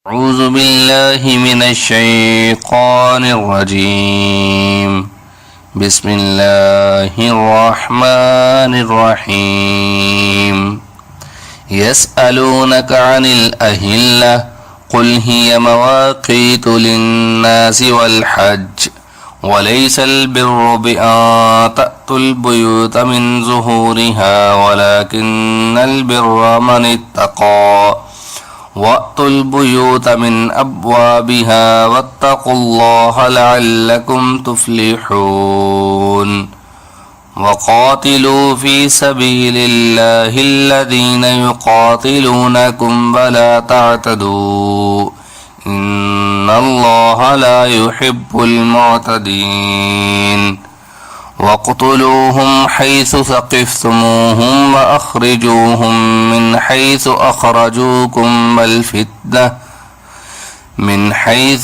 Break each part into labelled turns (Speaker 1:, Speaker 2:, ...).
Speaker 1: أعوذ بالله من الشيطان الرجيم. بسم الله الرحمن الرحيم. يسألونك عن الأهلة قل هي مواقيت للناس والحج وليس البر بأن تأتوا البيوت من ظهورها ولكن البر من اتقى وأتوا البيوت من أبوابها واتقوا الله لعلكم تفلحون. وقاتلوا في سبيل الله الذين يقاتلونكم ولا تعتدوا إن الله لا يحب المعتدين. واقتلوهم حيث ثقفتموهم وأخرجوهم من حيث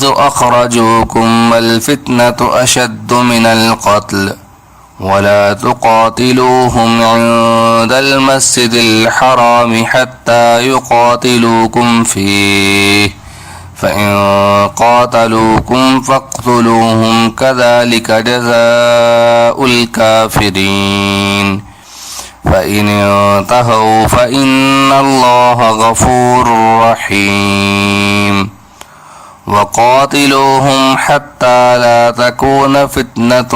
Speaker 1: أخرجوكم والفتنة أشد من القتل ولا تقاتلوهم عند المسجد الحرام حتى يقاتلوكم فيه فإن قاتلوكم فاقتلوهم كذلك جزاء الكافرين. فإن انتهوا فإن الله غفور رحيم. وقاتلوهم حتى لا تكون فتنة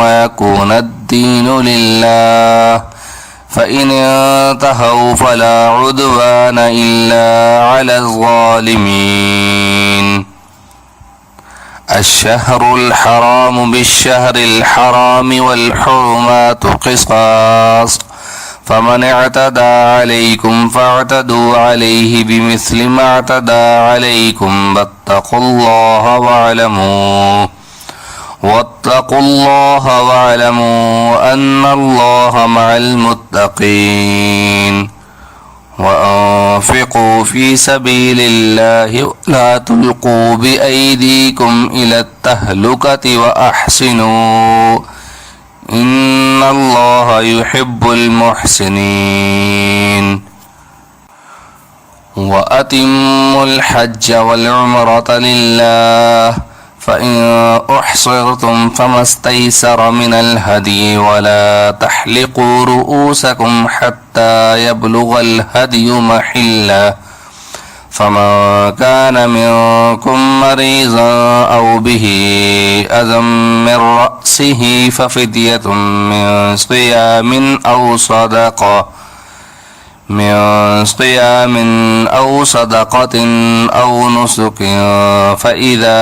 Speaker 1: ويكون الدين لله فإن انتهوا فلا عدوان إلا على الظالمين. الشهر الحرام بالشهر الحرام والحرمات قصاص فمن اعتدى عليكم فاعتدوا عليه بمثل ما اعتدى عليكم واتقوا الله واعلموا أن الله مع المتقين. وأنفقوا في سبيل الله ولا تلقوا بأيديكم إلى التهلكة وأحسنوا إن الله يحب المحسنين. وأتموا الحج والعمرة لله فإن أحصرتم فما استيسر من الهدي ولا تحلقوا رؤوسكم حتى يبلغ الهدي محله فمن كان منكم مريضا أو به أذى من رأسه ففدية من صيام أو صدقة أو نسك فإذا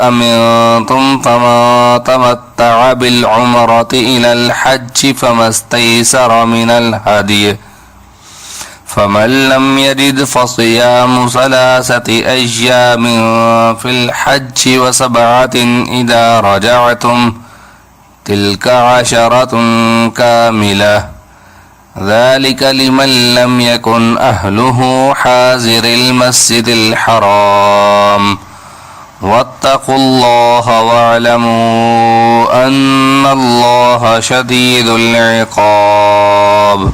Speaker 1: أمنتم فمن تمتع بالعمرة إلى الحج فما استيسر من الهدي فمن لم يجد فصيام 3 أيام في الحج و7 إذا رجعتم تلك 10 كاملة ذلك لمن لم يكن أهله حاضر المسجد الحرام واتقوا الله واعلموا أن الله شديد العقاب.